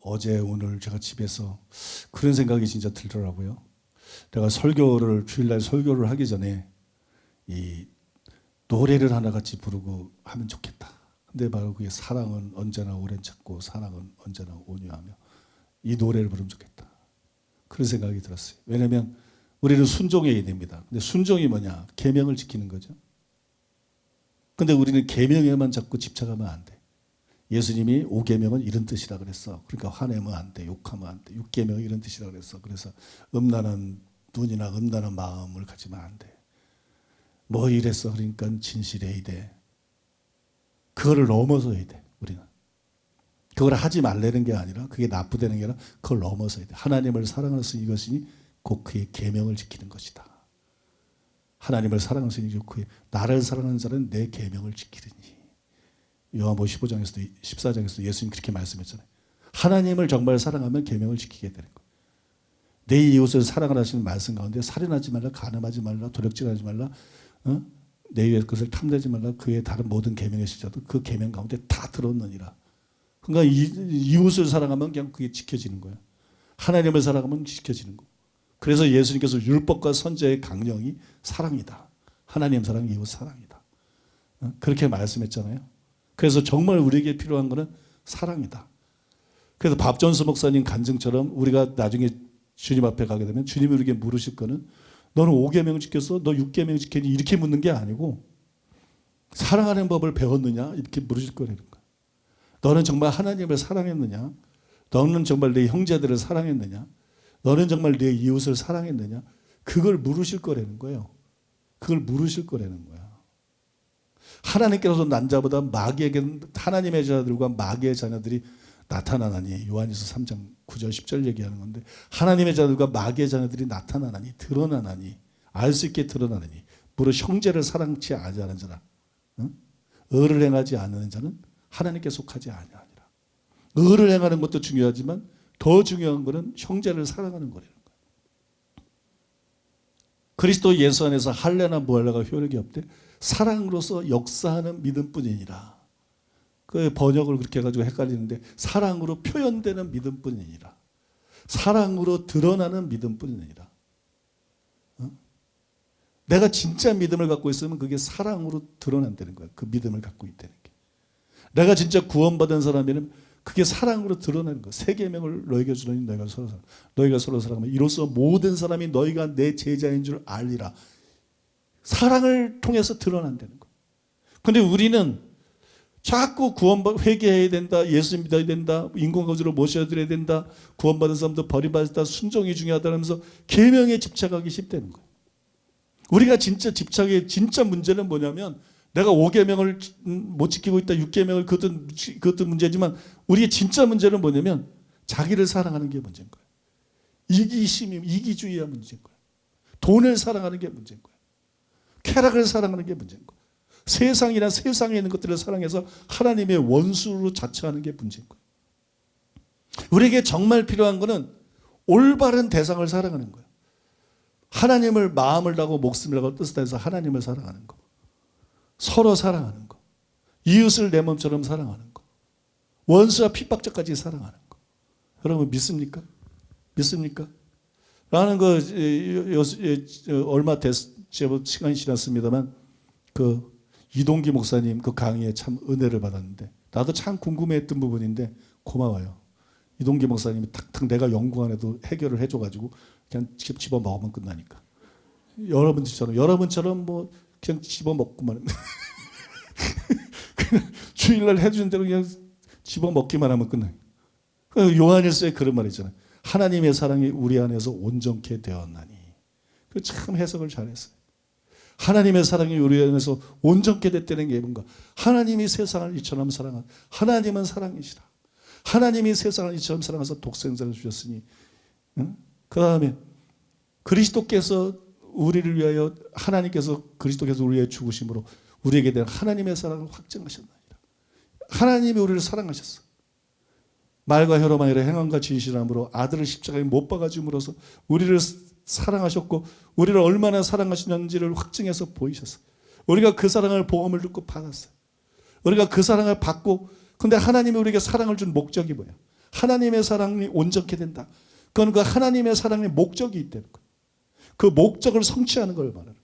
어제 오늘 제가 집에서 그런 생각이 진짜 들더라고요. 내가 주일날 설교를 하기 전에 이 노래를 하나 같이 부르고 하면 좋겠다. 근데 바로 그게 사랑은 언제나 오랜 찾고 사랑은 언제나 온유하며, 이 노래를 부르면 좋겠다. 그런 생각이 들었어요. 왜냐하면 우리는 순종해야 됩니다. 근데 순종이 뭐냐? 계명을 지키는 거죠. 근데 우리는 계명에만 자꾸 집착하면 안 돼. 예수님이 5계명은 이런 뜻이라 그랬어. 그러니까 화내면 안 돼, 욕하면 안 돼. 6계명은 이런 뜻이라 그랬어. 그래서 음란한 눈이나 음란한 마음을 가지면 안 돼. 뭐 이랬어. 그러니까 진실해야 돼. 그거를 넘어서야 돼. 우리는 그걸 하지 말라는 게 아니라, 그게 나쁘다는 게 아니라 그걸 넘어서야 돼. 하나님을 사랑하는 이것이니 곧 그의 계명을 지키는 것이다. 하나님을 사랑하는 이것이 그의 나를 사랑하는 자는 내 계명을 지키리니. 요한복음 15장에서도 14장에서도 예수님 그렇게 말씀했잖아요. 하나님을 정말 사랑하면 계명을 지키게 되는 거예요. 내 이웃을 사랑하라는 말씀 가운데 살인하지 말라, 간음하지 말라, 도력질하지 말라, 내 이웃의 것을 탐내지 말라, 그의 다른 모든 계명의 실자도 그 계명 가운데 다 들었느니라. 그러니까 이웃을 사랑하면 그냥 그게 지켜지는 거예요. 하나님을 사랑하면 지켜지는 거예요. 그래서 예수님께서 율법과 선지자의 강령이 사랑이다. 하나님 사랑, 이웃 사랑이다. 그렇게 말씀했잖아요. 그래서 정말 우리에게 필요한 것은 사랑이다. 그래서 밥존스 목사님 간증처럼 우리가 나중에 주님 앞에 가게 되면 주님이 우리에게 물으실 거는, 너는 5계명 지켰어? 너 6계명 지켰니? 이렇게 묻는 게 아니고, 사랑하는 법을 배웠느냐? 이렇게 물으실 거라는 거예요. 너는 정말 하나님을 사랑했느냐? 너는 정말 내 형제들을 사랑했느냐? 너는 정말 내 이웃을 사랑했느냐? 그걸 물으실 거라는 거예요. 그걸 물으실 거라는 거야. 하나님께서 난자보다 마귀에게, 하나님의 자들과 마귀의 자녀들이 나타나나니, 요한일서 3장 9절 10절 얘기하는 건데, 하나님의 자들과 마귀의 자녀들이 나타나나니, 드러나나니, 알 수 있게 드러나나니, 무릇 형제를 사랑치 아니하는 자라, 의를 행하지 않는 자는 하나님께 속하지 아니하니라. 의를 행하는 것도 중요하지만 더 중요한 것은 형제를 사랑하는 거라는 거예요. 그리스도 예수 안에서 할례나 무할례가 효력이 없대. 사랑으로서 역사하는 믿음뿐이니라. 그 번역을 그렇게 해가지고 헷갈리는데, 사랑으로 표현되는 믿음뿐이니라. 사랑으로 드러나는 믿음뿐이니라. 내가 진짜 믿음을 갖고 있으면 그게 사랑으로 드러난다는 거야. 그 믿음을 갖고 있다는 게. 내가 진짜 구원받은 사람이면 그게 사랑으로 드러나는 거야. 3계명을 너희에게 주노니 너희가 서로 사랑하면 이로써 모든 사람이 너희가 내 제자인 줄 알리라. 사랑을 통해서 드러난다는 거야. 그런데 우리는 자꾸 회개해야 된다, 예수 믿어야 된다, 인공거주로 모셔드려야 된다, 구원받은 사람도 버림받았다, 순종이 중요하다면서 계명에 집착하기 쉽다는 거예요. 우리가 진짜 진짜 문제는 뭐냐면, 내가 5계명을 못 지키고 있다, 6계명을, 그것도 문제지만, 우리의 진짜 문제는 뭐냐면 자기를 사랑하는 게 문제인 거예요. 이기주의가 문제인 거예요. 돈을 사랑하는 게 문제인 거예요. 쾌락을 사랑하는 게 문제인 거예요. 세상이나 세상에 있는 것들을 사랑해서 하나님의 원수로 자처하는 게 문제인 거예요. 우리에게 정말 필요한 것은 올바른 대상을 사랑하는 거예요. 하나님을 마음을 다하고 목숨을 다하고 뜻을 다해서 하나님을 사랑하는 거, 서로 사랑하는 거, 이웃을 내 몸처럼 사랑하는 거, 원수와 핍박자까지 사랑하는 거. 여러분 믿습니까? 믿습니까? 라는 거 얼마 제법 시간이 지났습니다만, 그 이동기 목사님 그 강의에 참 은혜를 받았는데, 나도 참 궁금해했던 부분인데 고마워요. 이동기 목사님이 탁탁 내가 연구 안 해도 해결을 해줘가지고 그냥 집어 먹으면 끝나니까. 여러분처럼 뭐 그냥 집어 먹고만 그냥 주일날 해주는 대로 그냥 집어 먹기만 하면 끝나요. 요한일서에 그런 말 있잖아요. 하나님의 사랑이 우리 안에서 온전케 되었나니. 그 참 해석을 잘했어요. 하나님의 사랑이 우리 안에서 온전케 됐다는 게 뭔가, 하나님이 세상을 이처럼 사랑한, 하나님은 사랑이시라. 하나님이 세상을 이처럼 사랑해서 독생자를 주셨으니, 그 다음에 그리스도께서 우리를 위하여, 하나님께서 그리스도께서 우리의 죽으심으로 우리에게 대한 하나님의 사랑을 확증하셨나이다. 하나님이 우리를 사랑하셨어. 말과 혀로만 아니라 행함과 진실함으로 아들을 십자가에 못 박아 줌으로써 우리를 사랑하셨고, 우리를 얼마나 사랑하시는지를 확증해서 보이셨어. 우리가 그 사랑을 복음을 듣고 받았어요. 우리가 그 사랑을 받고, 근데 하나님이 우리에게 사랑을 준 목적이 뭐야? 하나님의 사랑이 온전케 된다. 그건 그 하나님의 사랑의 목적이 있다는 거예요. 그 목적을 성취하는 걸 말하는 거예요.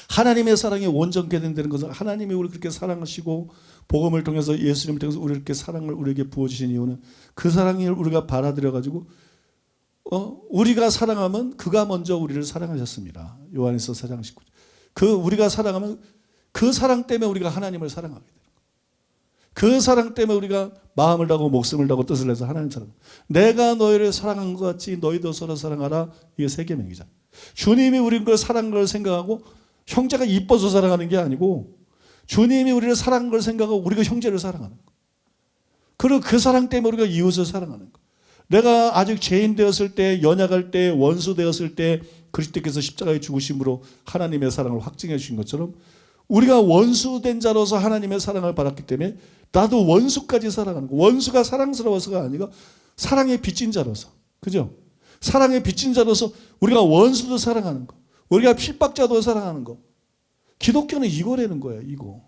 하나님의 사랑이 온전케 된다는 것은 하나님이 우리를 그렇게 사랑하시고 복음을 통해서 예수님을 통해서 우리를 이렇게 사랑을 우리에게 부어주신 이유는 그 사랑을 우리가 받아들여가지고 우리가 사랑하면 그가 먼저 우리를 사랑하셨습니다. 요한일서 4장 19절. 우리가 사랑하면 그 사랑 때문에 우리가 하나님을 사랑하게 돼요. 그 사랑 때문에 우리가 마음을 다하고 목숨을 다하고 뜻을 내서 하나님 사랑. 내가 너희를 사랑한 것 같이 너희도 서로 사랑하라. 이게 세계명이잖아. 주님이 우리를 그 사랑한 걸 생각하고 형제가 이뻐서 사랑하는 게 아니고 주님이 우리를 사랑한 걸 생각하고 우리가 형제를 사랑하는 거. 그리고 그 사랑 때문에 우리가 이웃을 사랑하는 거. 내가 아직 죄인 되었을 때, 연약할 때, 원수 되었을 때 그리스도께서 십자가에 죽으심으로 하나님의 사랑을 확증해 주신 것처럼 우리가 원수된 자로서 하나님의 사랑을 받았기 때문에 나도 원수까지 사랑하는 거. 원수가 사랑스러워서가 아니라 사랑에 빚진 자로서. 그죠? 사랑에 빚진 자로서 우리가 원수도 사랑하는 거. 우리가 핍박자도 사랑하는 거. 기독교는 이거라는 거예요. 이거.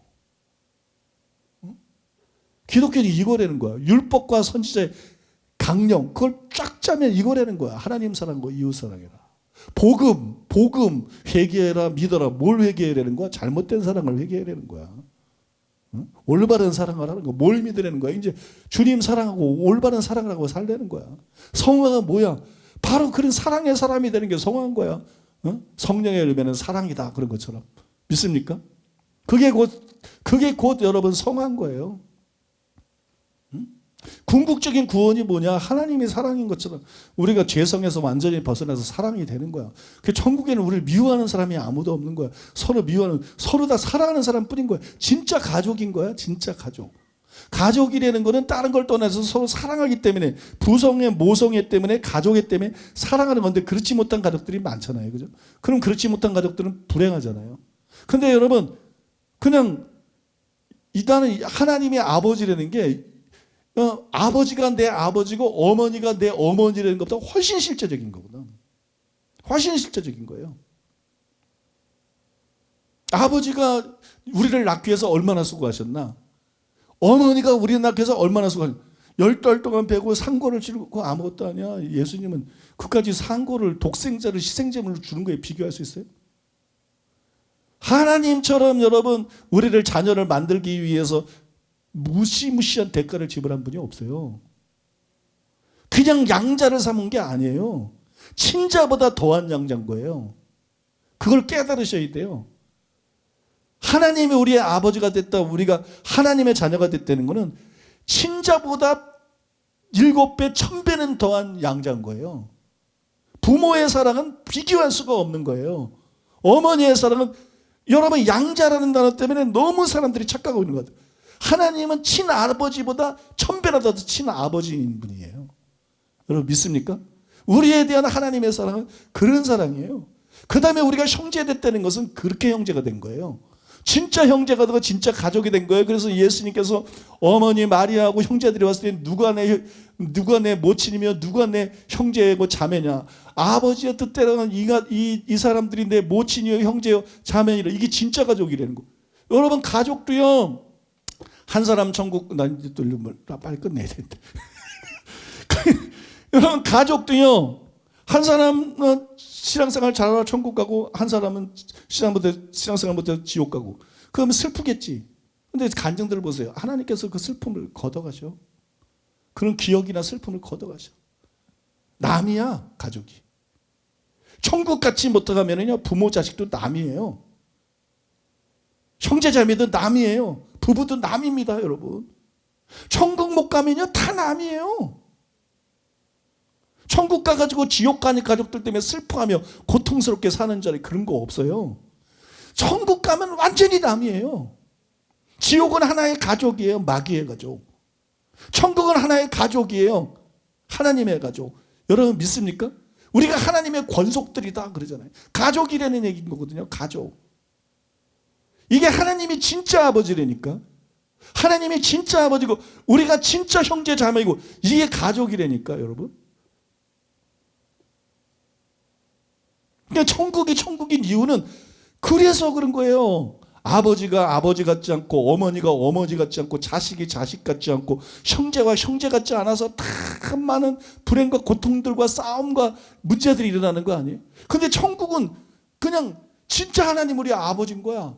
기독교는 이거라는 거야. 율법과 선지자의 강령. 그걸 쫙 짜면 이거라는 거야. 하나님 사랑과 이웃 사랑이라. 복음 회개해라 믿어라. 뭘 회개해라는 거야? 잘못된 사랑을 회개해라는 거야. 올바른 사랑을 하는 거. 뭘 믿으라는 거야? 이제 주님 사랑하고 올바른 사랑을 하고 살라는 거야. 성화가 뭐야? 바로 그런 사랑의 사람이 되는 게 성화인 거야. 성령의 열매는 사랑이다. 그런 것처럼. 믿습니까? 그게 곧 여러분 성화인 거예요. 궁극적인 구원이 뭐냐? 하나님이 사랑인 것처럼 우리가 죄성에서 완전히 벗어나서 사랑이 되는 거야. 그 천국에는 우리를 미워하는 사람이 아무도 없는 거야. 서로 미워하는, 서로 다 사랑하는 사람뿐인 거야. 진짜 가족인 거야. 진짜 가족. 가족이라는 거는 다른 걸 떠나서 서로 사랑하기 때문에, 부성애, 모성애 때문에, 가족애 때문에 사랑하는 건데 그렇지 못한 가족들이 많잖아요. 그죠? 그럼 그렇지 못한 가족들은 불행하잖아요. 근데 여러분, 그냥 일단은 하나님의 아버지라는 게 아버지가 내 아버지고 어머니가 내 어머니라는 것보다 훨씬 실제적인 거구나. 훨씬 실제적인 거예요. 아버지가 우리를 낳기 위해서 얼마나 수고하셨나? 어머니가 우리를 낳기 위해서 얼마나 수고하셨나? 10달 동안 배고 상고를 치르고 그거 아무것도 아니야. 예수님은 그까지 상고를 독생자를 희생제물로 주는 거에 비교할 수 있어요? 하나님처럼 여러분 우리를 자녀를 만들기 위해서 무시무시한 대가를 지불한 분이 없어요. 그냥 양자를 삼은 게 아니에요. 친자보다 더한 양자인 거예요. 그걸 깨달으셔야 돼요. 하나님이 우리의 아버지가 됐다, 우리가 하나님의 자녀가 됐다는 것은 친자보다 7배, 1000배는 더한 양자인 거예요. 부모의 사랑은 비교할 수가 없는 거예요. 어머니의 사랑은 여러분 양자라는 단어 때문에 너무 사람들이 착각하고 있는 것 같아요. 하나님은 친아버지보다 1000배나 더 친아버지인 분이에요. 여러분 믿습니까? 우리에 대한 하나님의 사랑은 그런 사랑이에요. 그 다음에 우리가 형제 됐다는 것은 그렇게 형제가 된 거예요. 진짜 형제가 되고 진짜 가족이 된 거예요. 그래서 예수님께서 어머니 마리아하고 형제들이 왔을 때 누가 내 모친이며 누가 내 형제고 자매냐. 아버지의 뜻대로는 이 사람들이 내 모친이요 형제요 자매이라. 이게 진짜 가족이라는 거. 여러분 가족도요. 한 사람 천국, 나 이제 또 빨리 끝내야 되는데. 여러분, 가족도요, 한 사람은 신앙생활 잘하러 천국 가고, 한 사람은 신앙생활 못해서 지옥 가고. 그러면 슬프겠지. 근데 간증들을 보세요. 하나님께서 그 슬픔을 걷어가셔. 그런 기억이나 슬픔을 걷어가셔. 남이야, 가족이. 천국 같이 못 가면은요, 부모, 자식도 남이에요. 형제자매도 남이에요. 부부도 남입니다, 여러분. 천국 못 가면요, 다 남이에요. 천국 가가지고 지옥 가는 가족들 때문에 슬퍼하며 고통스럽게 사는 자리 그런 거 없어요. 천국 가면 완전히 남이에요. 지옥은 하나의 가족이에요. 마귀의 가족. 천국은 하나의 가족이에요. 하나님의 가족. 여러분 믿습니까? 우리가 하나님의 권속들이다 그러잖아요. 가족이라는 얘기인 거거든요. 가족. 이게 하나님이 진짜 아버지라니까. 하나님이 진짜 아버지고 우리가 진짜 형제 자매이고 이게 가족이라니까 여러분. 그러니까 천국이 천국인 이유는 그래서 그런 거예요. 아버지가 아버지 같지 않고 어머니가 어머니 같지 않고 자식이 자식 같지 않고 형제가 형제 같지 않아서 다 많은 불행과 고통들과 싸움과 문제들이 일어나는 거 아니에요? 근데 천국은 그냥 진짜 하나님 우리 아버지인 거야.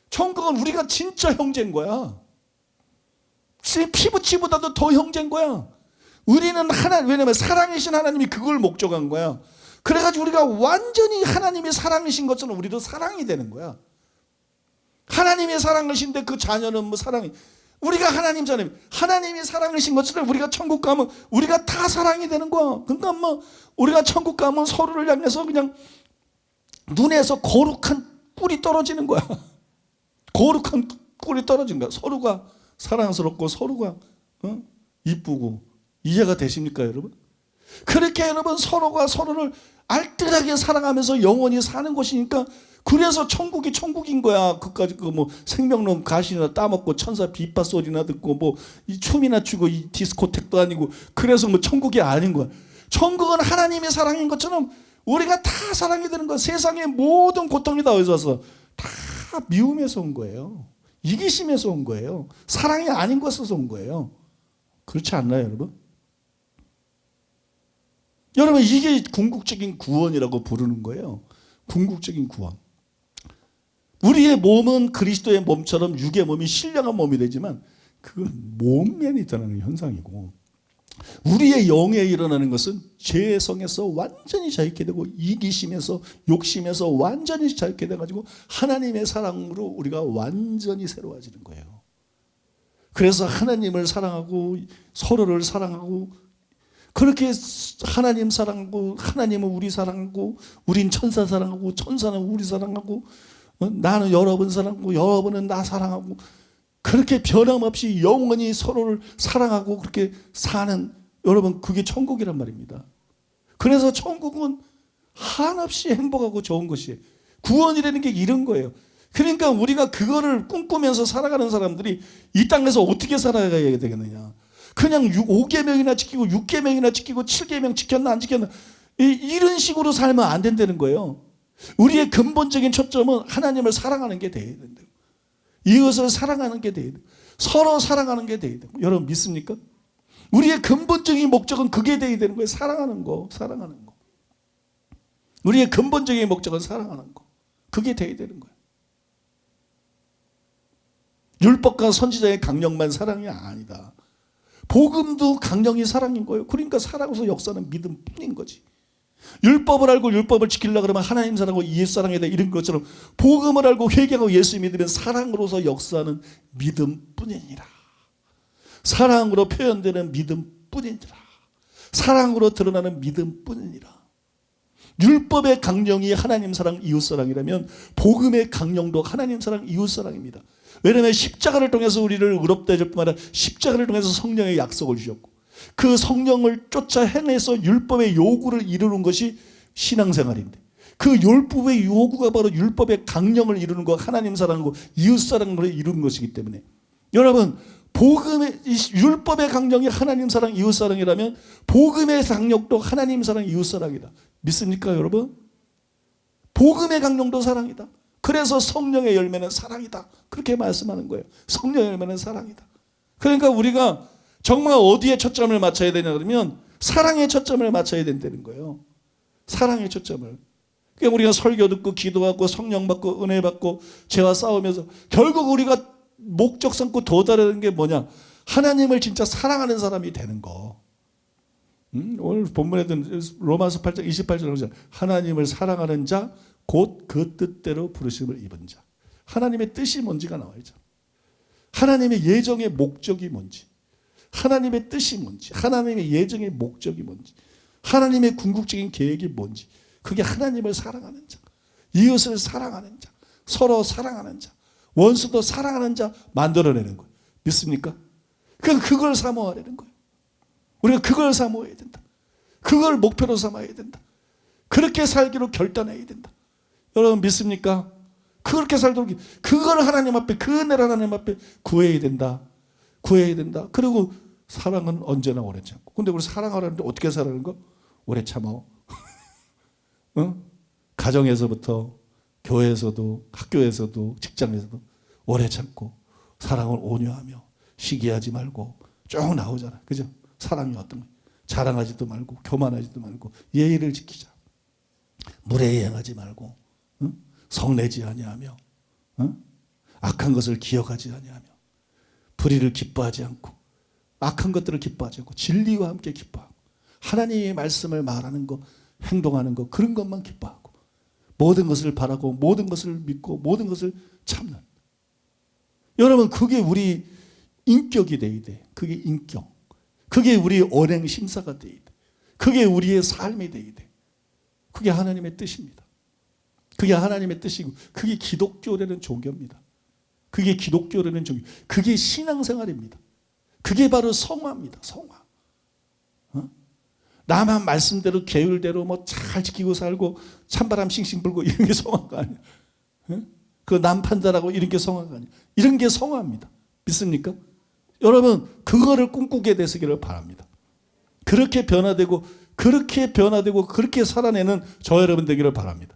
천국은 우리가 진짜 형제인 거야. 피부치보다도 더 형제인 거야. 우리는 왜냐면 사랑이신 하나님이 그걸 목적한 거야. 그래가지고 우리가 완전히 하나님이 사랑이신 것처럼 우리도 사랑이 되는 거야. 하나님의 사랑이신데 그 자녀는 뭐 사랑이, 우리가 하나님 자녀, 하나님이 사랑이신 것처럼 우리가 천국 가면 우리가 다 사랑이 되는 거야. 그러니까 뭐 우리가 천국 가면 서로를 향해서 그냥 눈에서 거룩한 꿀이 떨어지는 거야. 거룩한 꿀이 떨어진 거야. 서로가 사랑스럽고 서로가 이쁘고. 이해가 되십니까, 여러분? 그렇게 여러분 서로가 서로를 알뜰하게 사랑하면서 영원히 사는 것이니까, 그래서 천국이 천국인 거야. 그까지 그 뭐 생명론 가시나 따먹고 천사 비파 소리나 듣고 뭐 이 춤이나 추고 이 디스코텍도 아니고, 그래서 뭐 천국이 아닌 거야. 천국은 하나님의 사랑인 것처럼 우리가 다 사랑이 되는 거야. 세상의 모든 고통이 다 어디서 왔어? 다 미움에서 온 거예요. 이기심에서 온 거예요. 사랑이 아닌 것에서 온 거예요. 그렇지 않나요, 여러분? 여러분, 이게 궁극적인 구원이라고 부르는 거예요. 궁극적인 구원. 우리의 몸은 그리스도의 몸처럼 육의 몸이 신령한 몸이 되지만 그건 몸면이 있다는 현상이고, 우리의 영에 일어나는 것은 죄의 성에서 완전히 자유케 되고 이기심에서 욕심에서 완전히 자유케 돼가지고 하나님의 사랑으로 우리가 완전히 새로워지는 거예요. 그래서 하나님을 사랑하고 서로를 사랑하고, 그렇게 하나님 사랑하고, 하나님은 우리 사랑하고, 우린 천사 사랑하고, 천사는 우리 사랑하고, 나는 여러분 사랑하고 여러분은 나 사랑하고, 그렇게 변함없이 영원히 서로를 사랑하고 그렇게 사는, 여러분, 그게 천국이란 말입니다. 그래서 천국은 한없이 행복하고 좋은 것이에요. 구원이라는 게 이런 거예요. 그러니까 우리가 그거를 꿈꾸면서 살아가는 사람들이 이 땅에서 어떻게 살아가야 되겠느냐. 그냥 5계명이나 지키고 6계명이나 지키고 7계명 지켰나 안 지켰나 이런 식으로 살면 안 된다는 거예요. 우리의 근본적인 초점은 하나님을 사랑하는 게 돼야 된다고. 이것을 사랑하는 게 돼야 돼요. 서로 사랑하는 게 돼야 돼요. 여러분 믿습니까? 우리의 근본적인 목적은 그게 돼야 되는 거예요. 사랑하는 거, 사랑하는 거. 우리의 근본적인 목적은 사랑하는 거. 그게 돼야 되는 거예요. 율법과 선지자의 강령만 사랑이 아니다. 복음도 강령이 사랑인 거예요. 그러니까 사랑으로서 역사는 믿음뿐인 거지. 율법을 알고 율법을 지키려고 그러면 하나님 사랑하고 예수 사랑해야 돼, 이런 것처럼 복음을 알고 회개하고 예수 믿으면 사랑으로서 역사는 믿음뿐이니라. 사랑으로 표현되는 믿음뿐이니라. 사랑으로 드러나는 믿음뿐이니라. 율법의 강령이 하나님 사랑 이웃 사랑이라면 복음의 강령도 하나님 사랑 이웃 사랑입니다. 왜냐하면 십자가를 통해서 우리를 의롭다 해줄 뿐만 아니라 십자가를 통해서 성령의 약속을 주셨고, 그 성령을 쫓아 행해서 율법의 요구를 이루는 것이 신앙생활인데, 그 율법의 요구가 바로 율법의 강령을 이루는 것, 하나님 사랑하고 이웃 사랑을 이루는 것이기 때문에, 여러분, 복음의 율법의 강령이 하나님 사랑 이웃 사랑이라면 복음의 강령도 하나님 사랑 이웃 사랑이다. 믿습니까, 여러분? 복음의 강령도 사랑이다. 그래서 성령의 열매는 사랑이다. 그렇게 말씀하는 거예요. 성령의 열매는 사랑이다. 그러니까 우리가 정말 어디에 초점을 맞춰야 되냐 그러면 사랑에 초점을 맞춰야 된다는 거예요. 사랑의 초점을. 그러니까 우리가 설교 듣고 기도하고 성령 받고 은혜 받고 죄와 싸우면서 결국 우리가 목적 삼고 도달하는 게 뭐냐? 하나님을 진짜 사랑하는 사람이 되는 거. 오늘 본문에도 로마서 8장 28절에 보자. 하나님을 사랑하는 자 곧 그 뜻대로 부르심을 입은 자. 하나님의 뜻이 뭔지가 나와야죠. 하나님의 예정의 목적이 뭔지, 하나님의 뜻이 뭔지, 하나님의 예정의 목적이 뭔지, 하나님의 궁극적인 계획이 뭔지, 그게 하나님을 사랑하는 자, 이웃을 사랑하는 자, 서로 사랑하는 자, 원수도 사랑하는 자 만들어내는 거예요. 믿습니까? 그걸 사모하려는 거예요. 우리가 그걸 사모해야 된다. 그걸 목표로 삼아야 된다. 그렇게 살기로 결단해야 된다. 여러분 믿습니까? 그렇게 살도록 그걸 하나님 앞에, 그 은혜를 하나님 앞에 구해야 된다. 구해야 된다. 그리고 사랑은 언제나 오래 참고. 근데 우리 사랑하라는데 어떻게 살아는 거? 오래 참어. 응? 가정에서부터 교회에서도 학교에서도 직장에서도 오래 참고 사랑을 온유하며 시기하지 말고 쭉 나오잖아. 그죠? 사랑이 어떤 거. 자랑하지도 말고 교만하지도 말고 예의를 지키자. 무례행하지 말고 성내지 아니하며 악한 것을 기억하지 아니하며 불의를 기뻐하지 않고 악한 것들을 기뻐하지 않고 진리와 함께 기뻐하고 하나님의 말씀을 말하는 것, 행동하는 것 그런 것만 기뻐하고 모든 것을 바라고 모든 것을 믿고 모든 것을 참는. 여러분 그게 우리 인격이 돼야 돼. 그게 인격. 그게 우리 언행 심사가 돼야 돼. 그게 우리의 삶이 돼야 돼. 그게 하나님의 뜻입니다. 그게 하나님의 뜻이고 그게 기독교라는 종교입니다. 그게 기독교라는 종교. 그게 신앙생활입니다. 그게 바로 성화입니다. 성화. 나만 말씀대로 계율대로 뭐 잘 지키고 살고 찬바람 싱싱 불고 이런 게 성화가 아니야. 그 남 판단하고 이런 게 성화가 아니야. 이런 게 성화입니다. 믿습니까? 여러분 그거를 꿈꾸게 되시기를 바랍니다. 그렇게 변화되고 그렇게 살아내는 저 여러분 되기를 바랍니다.